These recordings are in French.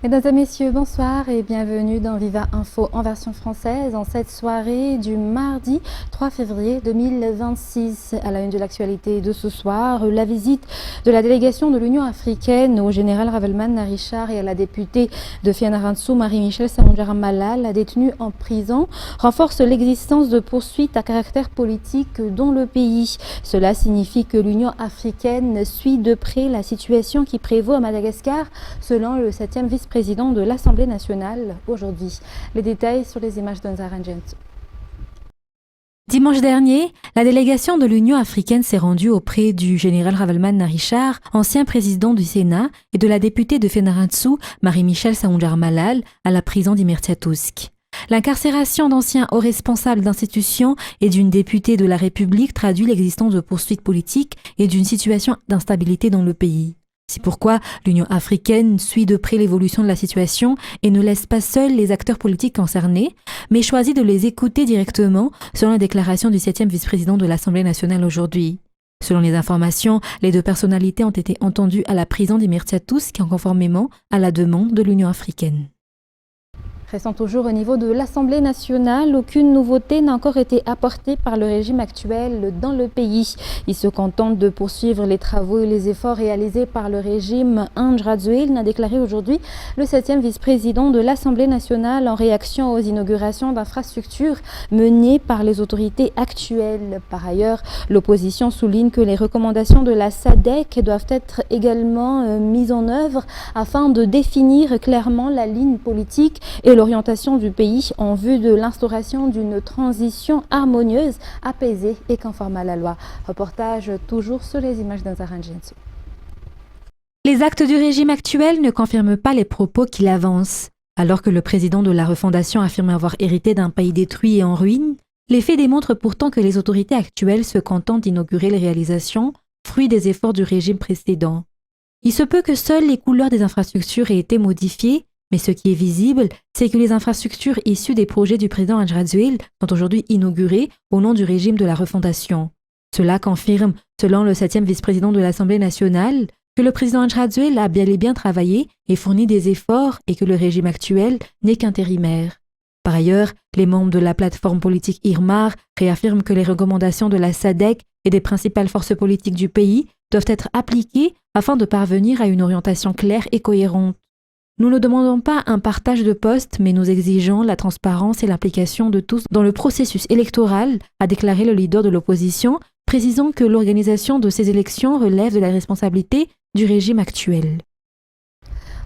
Mesdames et messieurs, bonsoir et bienvenue dans Viva Info en version française en cette soirée du mardi 3 février 2026. À la une de l'actualité de ce soir, la visite de la délégation de l'Union africaine au général Ravelman Narichar et à la députée de Fianarantsoa, Marie-Michel Samondjara Malal, détenue en prison, renforce l'existence de poursuites à caractère politique dans le pays. Cela signifie que l'Union africaine suit de près la situation qui prévaut à Madagascar, selon le 7e vice-président de l'Assemblée nationale aujourd'hui. Les détails sur les images d'Onzar Argent. Dimanche dernier, la délégation de l'Union africaine s'est rendue auprès du général Ravelman Narichar, ancien président du Sénat, et de la députée de Fianarantsoa, Marie-Michel Samondjara Malal, à la prison d'Immertiatousk. L'incarcération d'anciens hauts responsables d'institutions et d'une députée de la République traduit l'existence de poursuites politiques et d'une situation d'instabilité dans le pays. C'est pourquoi l'Union africaine suit de près l'évolution de la situation et ne laisse pas seuls les acteurs politiques concernés, mais choisit de les écouter directement, selon la déclaration du 7e vice-président de l'Assemblée nationale aujourd'hui. Selon les informations, les deux personnalités ont été entendues à la prison d'Immertiatousk conformément à la demande de l'Union africaine. Restant toujours au niveau de l'Assemblée nationale, aucune nouveauté n'a encore été apportée par le régime actuel dans le pays. Il se contente de poursuivre les travaux et les efforts réalisés par le régime Andradzuil, n'a déclaré aujourd'hui le 7e vice-président de l'Assemblée nationale en réaction aux inaugurations d'infrastructures menées par les autorités actuelles. Par ailleurs, l'opposition souligne que les recommandations de la SADC doivent être également mises en œuvre afin de définir clairement la ligne politique et l'orientation du pays en vue de l'instauration d'une transition harmonieuse, apaisée et conforme à la loi. Reportage toujours sur les images d'Onzar Argent. Les actes du régime actuel ne confirment pas les propos qu'il avance. Alors que le président de la refondation affirme avoir hérité d'un pays détruit et en ruine, les faits démontrent pourtant que les autorités actuelles se contentent d'inaugurer les réalisations, fruit des efforts du régime précédent. Il se peut que seules les couleurs des infrastructures aient été modifiées, mais ce qui est visible, c'est que les infrastructures issues des projets du président Andradzuil sont aujourd'hui inaugurées au nom du régime de la refondation. Cela confirme, selon le 7e vice-président de l'Assemblée nationale, que le président Andradzuil a bel et bien travaillé et fourni des efforts et que le régime actuel n'est qu'intérimaire. Par ailleurs, les membres de la plateforme politique IRMAR réaffirment que les recommandations de la SADC et des principales forces politiques du pays doivent être appliquées afin de parvenir à une orientation claire et cohérente. Nous ne demandons pas un partage de postes, mais nous exigeons la transparence et l'implication de tous dans le processus électoral, a déclaré le leader de l'opposition, précisant que l'organisation de ces élections relève de la responsabilité du régime actuel.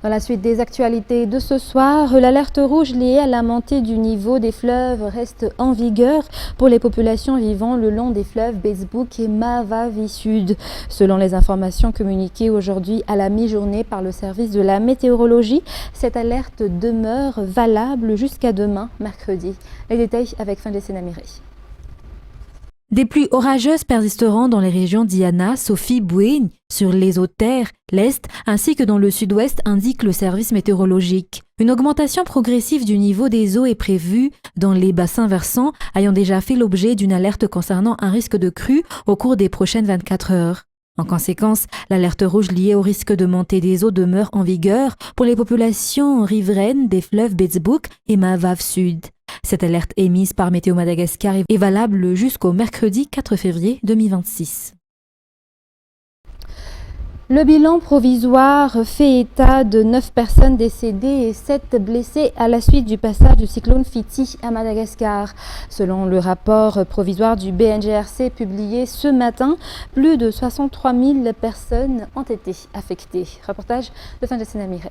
Dans la suite des actualités de ce soir, l'alerte rouge liée à la montée du niveau des fleuves reste en vigueur pour les populations vivant le long des fleuves Bezbouk et Mavavi Sud. Selon les informations communiquées aujourd'hui à la mi-journée par le service de la météorologie, cette alerte demeure valable jusqu'à demain, mercredi. Les détails avec Findessena Miré. Des pluies orageuses persisteront dans les régions d'Iana, Sophie, Bouégne, sur les Hautes-Terres, l'Est, ainsi que dans le Sud-Ouest, indique le service météorologique. Une augmentation progressive du niveau des eaux est prévue dans les bassins versants ayant déjà fait l'objet d'une alerte concernant un risque de crue au cours des prochaines 24 heures. En conséquence, l'alerte rouge liée au risque de montée des eaux demeure en vigueur pour les populations riveraines des fleuves Bezbouk et Mavav Sud. Cette alerte émise par Météo Madagascar est valable jusqu'au mercredi 4 février 2026. Le bilan provisoire fait état de 9 personnes décédées et 7 blessées à la suite du passage du cyclone Fiti à Madagascar. Selon le rapport provisoire du BNGRC publié ce matin, plus de 63 000 personnes ont été affectées. Reportage de Findessena Miré.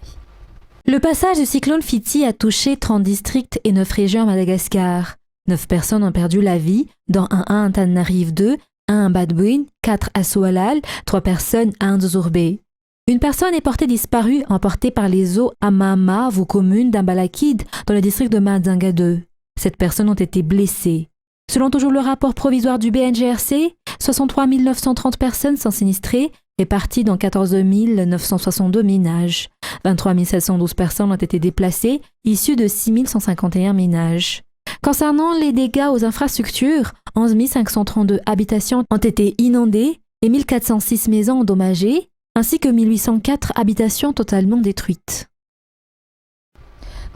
Le passage du cyclone Fiti a touché 30 districts et 9 régions à Madagascar. 9 personnes ont perdu la vie, dont un à Antananarive 2, un à Badbouin, 4 à Soualal, 3 personnes à Ndzourzourbé. Une personne est portée disparue, emportée par les eaux à Mahama, commune d'Ambalakide, dans le district de Madzinga 2. 7 personnes ont été blessées. Selon toujours le rapport provisoire du BNGRC, 63 930 personnes sont sinistrées, réparties dans 14 962 ménages. 23 712 personnes ont été déplacées, issues de 6 151 ménages. Concernant les dégâts aux infrastructures, 11 532 habitations ont été inondées et 1 406 maisons endommagées, ainsi que 1 804 habitations totalement détruites.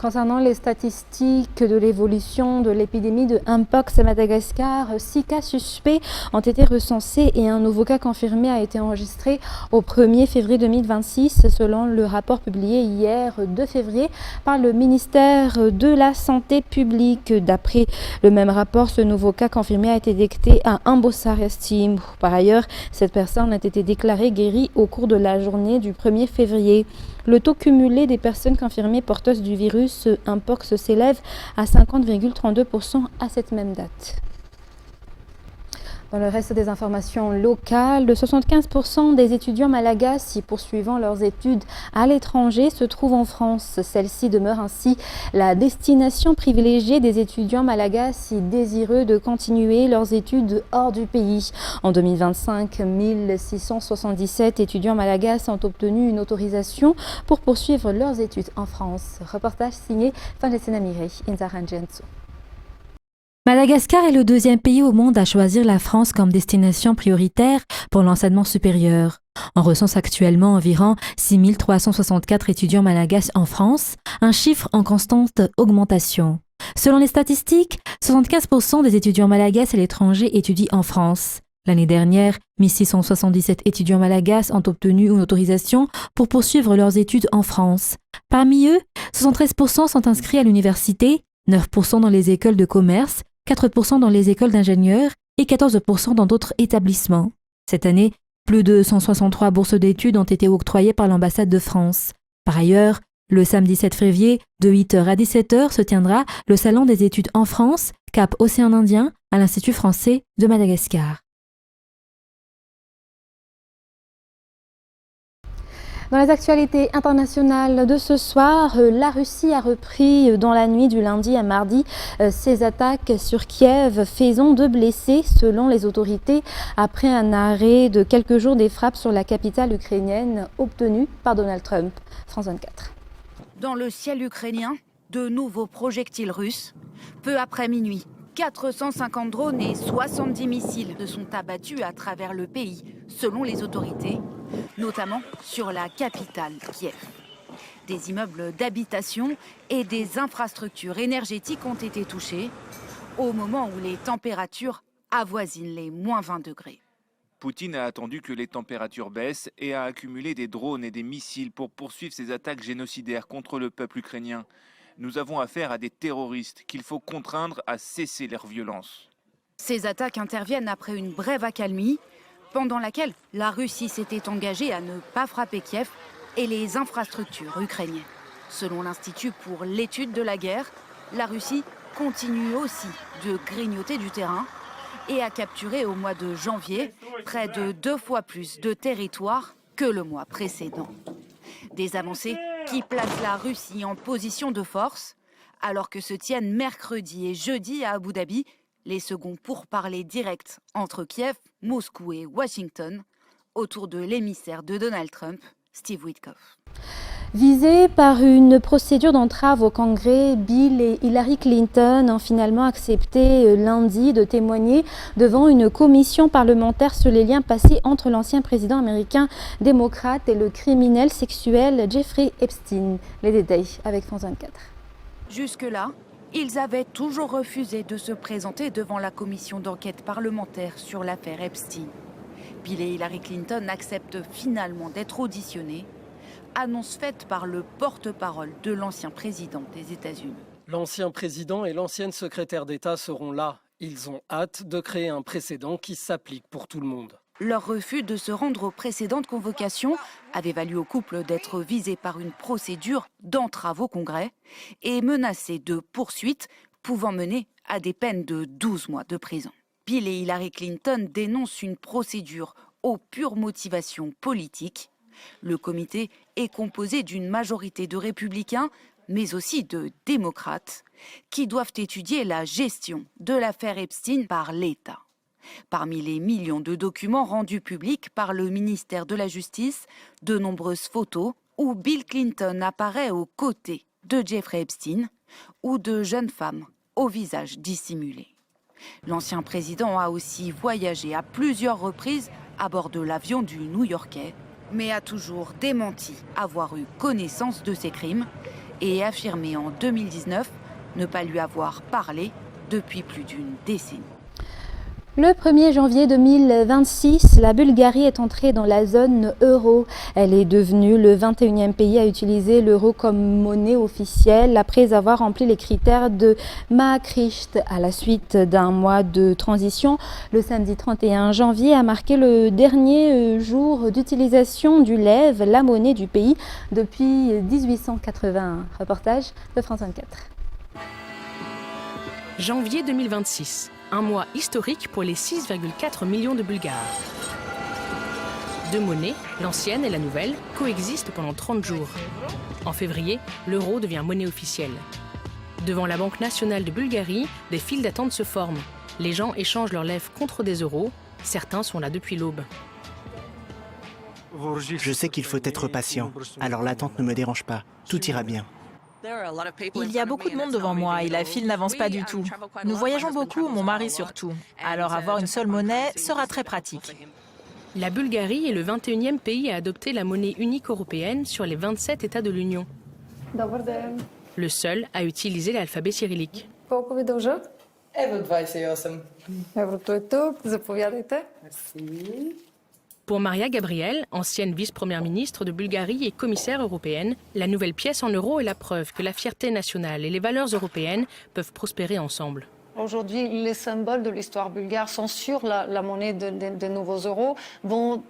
Concernant les statistiques de l'évolution de l'épidémie de Mpox à Madagascar, 6 cas suspects ont été recensés et un nouveau cas confirmé a été enregistré au 1er février 2026 selon le rapport publié hier 2 février par le ministère de la Santé publique. D'après le même rapport, ce nouveau cas confirmé a été détecté à Ambossar-Estime. Par ailleurs, cette personne a été déclarée guérie au cours de la journée du 1er février. Le taux cumulé des personnes confirmées porteuses du virus Mpox s'élève à 50,32% à cette même date. Dans le reste des informations locales, 75% des étudiants malagasy poursuivant leurs études à l'étranger se trouvent en France. Celle-ci demeure ainsi la destination privilégiée des étudiants malagasy désireux de continuer leurs études hors du pays. En 2025, 1677 étudiants malagasy ont obtenu une autorisation pour poursuivre leurs études en France. Reportage signé Fangesina Mirey, Inzara Njensu. Madagascar est le deuxième pays au monde à choisir la France comme destination prioritaire pour l'enseignement supérieur. On recense actuellement environ 6364 étudiants malagasy en France, un chiffre en constante augmentation. Selon les statistiques, 75% des étudiants malagasy à l'étranger étudient en France. L'année dernière, 1677 étudiants malagasy ont obtenu une autorisation pour poursuivre leurs études en France. Parmi eux, 73% sont inscrits à l'université, 9% dans les écoles de commerce, 4% dans les écoles d'ingénieurs et 14% dans d'autres établissements. Cette année, plus de 163 bourses d'études ont été octroyées par l'ambassade de France. Par ailleurs, le samedi 7 février, de 8h à 17h, se tiendra le Salon des études en France, Cap Océan Indien, à l'Institut français de Madagascar. Dans les actualités internationales de ce soir, la Russie a repris dans la nuit du lundi à mardi ses attaques sur Kiev, faisant 2 blessés selon les autorités après un arrêt de quelques jours des frappes sur la capitale ukrainienne obtenues par Donald Trump. France 24. Dans le ciel ukrainien, de nouveaux projectiles russes. Peu après minuit, 450 drones et 70 missiles se sont abattus à travers le pays, selon les autorités, notamment sur la capitale, Kiev. Des immeubles d'habitation et des infrastructures énergétiques ont été touchés, au moment où les températures avoisinent les moins 20 degrés. Poutine a attendu que les températures baissent et a accumulé des drones et des missiles pour poursuivre ses attaques génocidaires contre le peuple ukrainien. Nous avons affaire à des terroristes qu'il faut contraindre à cesser leur violence. Ces attaques interviennent après une brève accalmie, pendant laquelle la Russie s'était engagée à ne pas frapper Kiev et les infrastructures ukrainiennes. Selon l'Institut pour l'étude de la guerre, la Russie continue aussi de grignoter du terrain et a capturé au mois de janvier près de 2 fois plus de territoire que le mois précédent. Des avancées qui placent la Russie en position de force, alors que se tiennent mercredi et jeudi à Abu Dhabi les seconds pourparlers directs entre Kiev, Moscou et Washington autour de l'émissaire de Donald Trump, Steve Witkoff. Visés par une procédure d'entrave au Congrès, Bill et Hillary Clinton ont finalement accepté lundi de témoigner devant une commission parlementaire sur les liens passés entre l'ancien président américain démocrate et le criminel sexuel Jeffrey Epstein. Les détails avec France 24. Jusque-là, ils avaient toujours refusé de se présenter devant la commission d'enquête parlementaire sur l'affaire Epstein. Bill et Hillary Clinton acceptent finalement d'être auditionnés. Annonce faite par le porte-parole de l'ancien président des États-Unis. L'ancien président et l'ancienne secrétaire d'État seront là. Ils ont hâte de créer un précédent qui s'applique pour tout le monde. Leur refus de se rendre aux précédentes convocations avait valu au couple d'être visé par une procédure d'entrave au Congrès et menacé de poursuites pouvant mener à des peines de 12 mois de prison. Bill et Hillary Clinton dénoncent une procédure aux pures motivations politiques. Le comité est composé d'une majorité de républicains, mais aussi de démocrates, qui doivent étudier la gestion de l'affaire Epstein par l'État. Parmi les millions de documents rendus publics par le ministère de la Justice, de nombreuses photos où Bill Clinton apparaît aux côtés de Jeffrey Epstein ou de jeunes femmes au visage dissimulé. L'ancien président a aussi voyagé à plusieurs reprises à bord de l'avion du New-Yorkais, mais a toujours démenti avoir eu connaissance de ces crimes et affirmé en 2019 ne pas lui avoir parlé depuis plus d'une décennie. Le 1er janvier 2026, la Bulgarie est entrée dans la zone euro. Elle est devenue le 21e pays à utiliser l'euro comme monnaie officielle après avoir rempli les critères de Maastricht. À la suite d'un mois de transition, le samedi 31 janvier a marqué le dernier jour d'utilisation du leu, la monnaie du pays, depuis 1881. Reportage de France 24. Janvier 2026. Un mois historique pour les 6,4 millions de Bulgares. Deux monnaies, l'ancienne et la nouvelle, coexistent pendant 30 jours. En février, l'euro devient monnaie officielle. Devant la Banque nationale de Bulgarie, des files d'attente se forment. Les gens échangent leurs lèvres contre des euros. Certains sont là depuis l'aube. Je sais qu'il faut être patient, alors l'attente ne me dérange pas. Tout ira bien. Il y a beaucoup de monde devant moi et la file n'avance pas du tout. Nous voyageons beaucoup, mon mari surtout. Alors avoir une seule monnaie sera très pratique. La Bulgarie est le 21e pays à adopter la monnaie unique européenne sur les 27 États de l'Union. Le seul à utiliser l'alphabet cyrillique. Pour Maria Gabriel, ancienne vice-première ministre de Bulgarie et commissaire européenne, la nouvelle pièce en euros est la preuve que la fierté nationale et les valeurs européennes peuvent prospérer ensemble. Aujourd'hui, les symboles de l'histoire bulgare sont sur la monnaie des nouveaux euros, vont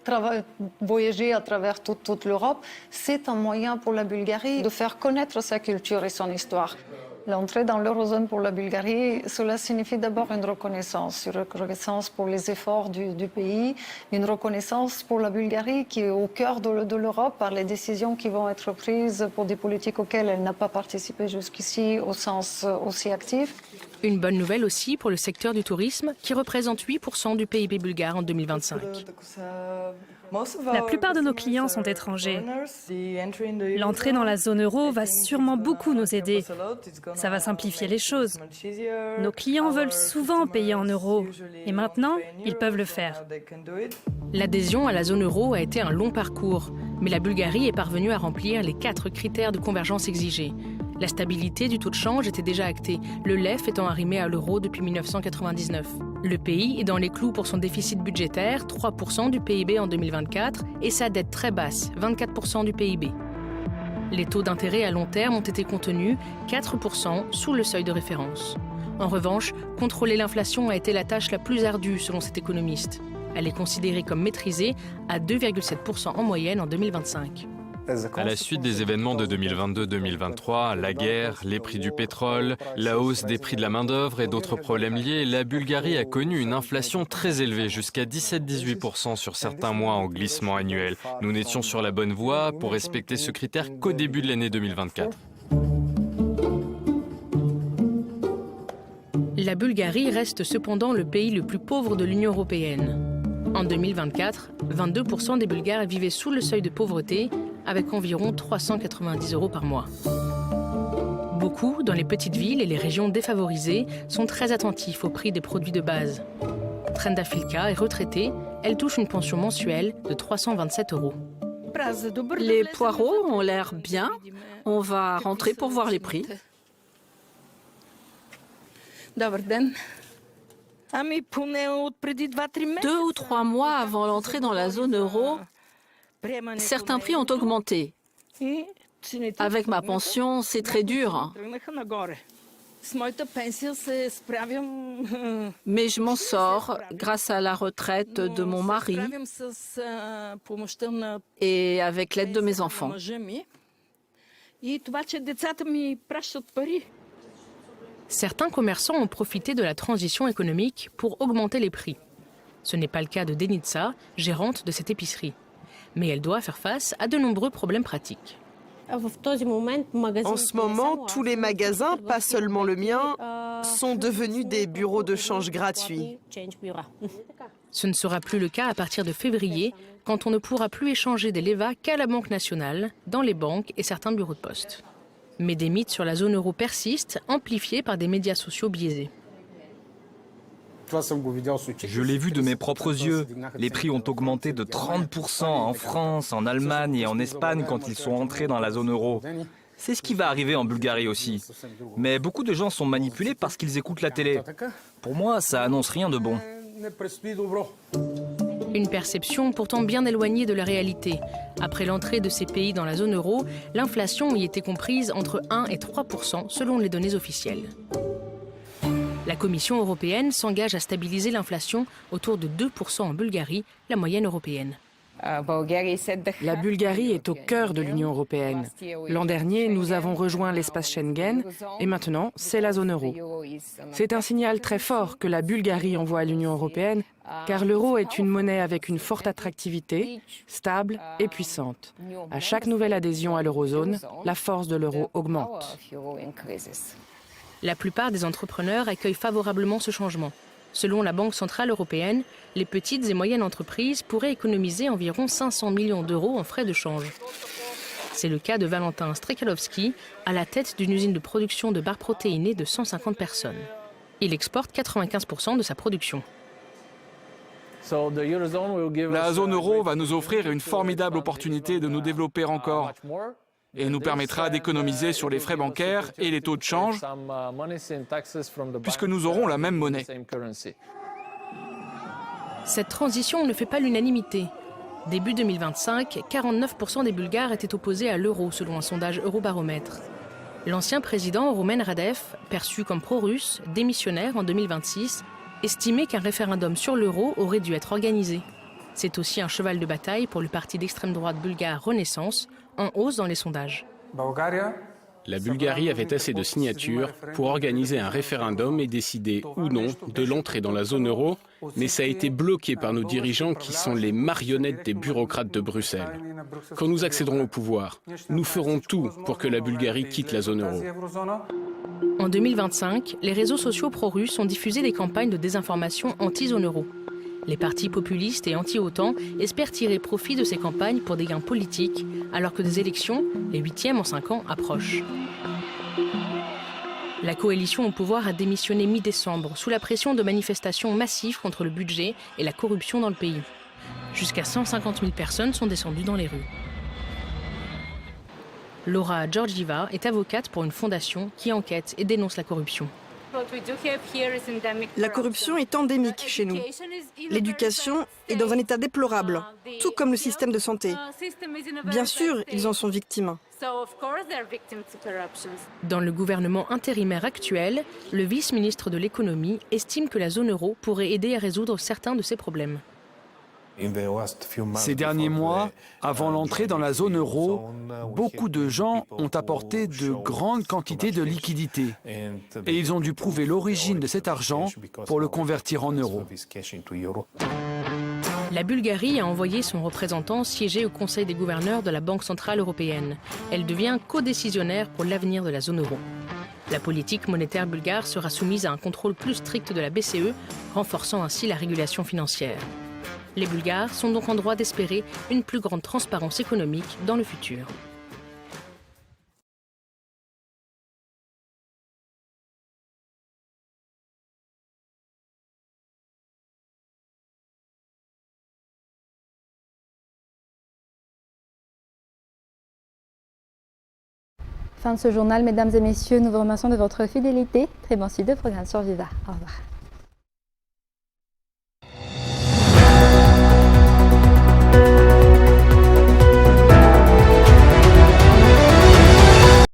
voyager à travers toute l'Europe. C'est un moyen pour la Bulgarie de faire connaître sa culture et son histoire. L'entrée dans l'eurozone pour la Bulgarie, cela signifie d'abord une reconnaissance pour les efforts du pays, une reconnaissance pour la Bulgarie qui est au cœur de l'Europe par les décisions qui vont être prises pour des politiques auxquelles elle n'a pas participé jusqu'ici au sens aussi actif. Une bonne nouvelle aussi pour le secteur du tourisme qui représente 8% du PIB bulgare en 2025. La plupart de nos clients sont étrangers. L'entrée dans la zone euro va sûrement beaucoup nous aider. Ça va simplifier les choses. Nos clients veulent souvent payer en euros et maintenant, ils peuvent le faire. L'adhésion à la zone euro a été un long parcours, mais la Bulgarie est parvenue à remplir les 4 critères de convergence exigés. La stabilité du taux de change était déjà actée, le leu étant arrimé à l'euro depuis 1999. Le pays est dans les clous pour son déficit budgétaire, 3% du PIB en 2024, et sa dette très basse, 24% du PIB. Les taux d'intérêt à long terme ont été contenus, 4% sous le seuil de référence. En revanche, contrôler l'inflation a été la tâche la plus ardue selon cet économiste. Elle est considérée comme maîtrisée à 2,7% en moyenne en 2025. À la suite des événements de 2022-2023, la guerre, les prix du pétrole, la hausse des prix de la main-d'œuvre et d'autres problèmes liés, la Bulgarie a connu une inflation très élevée, jusqu'à 17-18% sur certains mois en glissement annuel. Nous n'étions sur la bonne voie pour respecter ce critère qu'au début de l'année 2024. La Bulgarie reste cependant le pays le plus pauvre de l'Union européenne. En 2024, 22% des Bulgares vivaient sous le seuil de pauvreté, avec environ 390 € par mois. Beaucoup, dans les petites villes et les régions défavorisées, sont très attentifs au prix des produits de base. Trenda Filka est retraitée, elle touche une pension mensuelle de 327 €. Les poireaux ont l'air bien, on va rentrer pour voir les prix. 2 ou 3 mois avant l'entrée dans la zone euro, certains prix ont augmenté. Avec ma pension, c'est très dur. Mais je m'en sors grâce à la retraite de mon mari et avec l'aide de mes enfants. Certains commerçants ont profité de la transition économique pour augmenter les prix. Ce n'est pas le cas de Denitsa, gérante de cette épicerie. Mais elle doit faire face à de nombreux problèmes pratiques. En ce moment, tous les magasins, pas seulement le mien, sont devenus des bureaux de change gratuits. Ce ne sera plus le cas à partir de février, quand on ne pourra plus échanger des levas qu'à la Banque nationale, dans les banques et certains bureaux de poste. Mais des mythes sur la zone euro persistent, amplifiés par des médias sociaux biaisés. Je l'ai vu de mes propres yeux. Les prix ont augmenté de 30% en France, en Allemagne et en Espagne quand ils sont entrés dans la zone euro. C'est ce qui va arriver en Bulgarie aussi. Mais beaucoup de gens sont manipulés parce qu'ils écoutent la télé. Pour moi, ça annonce rien de bon. Une perception pourtant bien éloignée de la réalité. Après l'entrée de ces pays dans la zone euro, l'inflation y était comprise entre 1 et 3% selon les données officielles. La Commission européenne s'engage à stabiliser l'inflation autour de 2% en Bulgarie, la moyenne européenne. La Bulgarie est au cœur de l'Union européenne. L'an dernier, nous avons rejoint l'espace Schengen et maintenant, c'est la zone euro. C'est un signal très fort que la Bulgarie envoie à l'Union européenne, car l'euro est une monnaie avec une forte attractivité, stable et puissante. À chaque nouvelle adhésion à l'eurozone, la force de l'euro augmente. La plupart des entrepreneurs accueillent favorablement ce changement. Selon la Banque centrale européenne, les petites et moyennes entreprises pourraient économiser environ 500 millions d'euros en frais de change. C'est le cas de Valentin Strekalowski, à la tête d'une usine de production de barres protéinées de 150 personnes. Il exporte 95% de sa production. La zone euro va nous offrir une formidable opportunité de nous développer encore et nous permettra d'économiser sur les frais bancaires et les taux de change puisque nous aurons la même monnaie. Cette transition ne fait pas l'unanimité. Début 2025, 49% des Bulgares étaient opposés à l'euro selon un sondage Eurobaromètre. L'ancien président Roumen Radev, perçu comme pro-russe, démissionnaire en 2026, estimait qu'un référendum sur l'euro aurait dû être organisé. C'est aussi un cheval de bataille pour le parti d'extrême droite bulgare Renaissance, en hausse dans les sondages. La Bulgarie avait assez de signatures pour organiser un référendum et décider ou non de l'entrée dans la zone euro, mais ça a été bloqué par nos dirigeants qui sont les marionnettes des bureaucrates de Bruxelles. Quand nous accéderons au pouvoir, nous ferons tout pour que la Bulgarie quitte la zone euro. En 2025, les réseaux sociaux pro-russes ont diffusé des campagnes de désinformation anti-zone euro. Les partis populistes et anti-OTAN espèrent tirer profit de ces campagnes pour des gains politiques, alors que des élections, les 8e en 5 ans, approchent. La coalition au pouvoir a démissionné mi-décembre, sous la pression de manifestations massives contre le budget et la corruption dans le pays. Jusqu'à 150 000 personnes sont descendues dans les rues. Laura Georgieva est avocate pour une fondation qui enquête et dénonce la corruption. La corruption est endémique chez nous. L'éducation est dans un état déplorable, tout comme le système de santé. Bien sûr, ils en sont victimes. Dans le gouvernement intérimaire actuel, le vice-ministre de l'économie estime que la zone euro pourrait aider à résoudre certains de ces problèmes. Ces derniers mois, avant l'entrée dans la zone euro, beaucoup de gens ont apporté de grandes quantités de liquidités et ils ont dû prouver l'origine de cet argent pour le convertir en euros. La Bulgarie a envoyé son représentant siéger au Conseil des gouverneurs de la Banque centrale européenne. Elle devient codécisionnaire pour l'avenir de la zone euro. La politique monétaire bulgare sera soumise à un contrôle plus strict de la BCE, renforçant ainsi la régulation financière. Les Bulgares sont donc en droit d'espérer une plus grande transparence économique dans le futur. Fin de ce journal, mesdames et messieurs, nous vous remercions de votre fidélité. Très bon suite de programme sur Viva. Au revoir.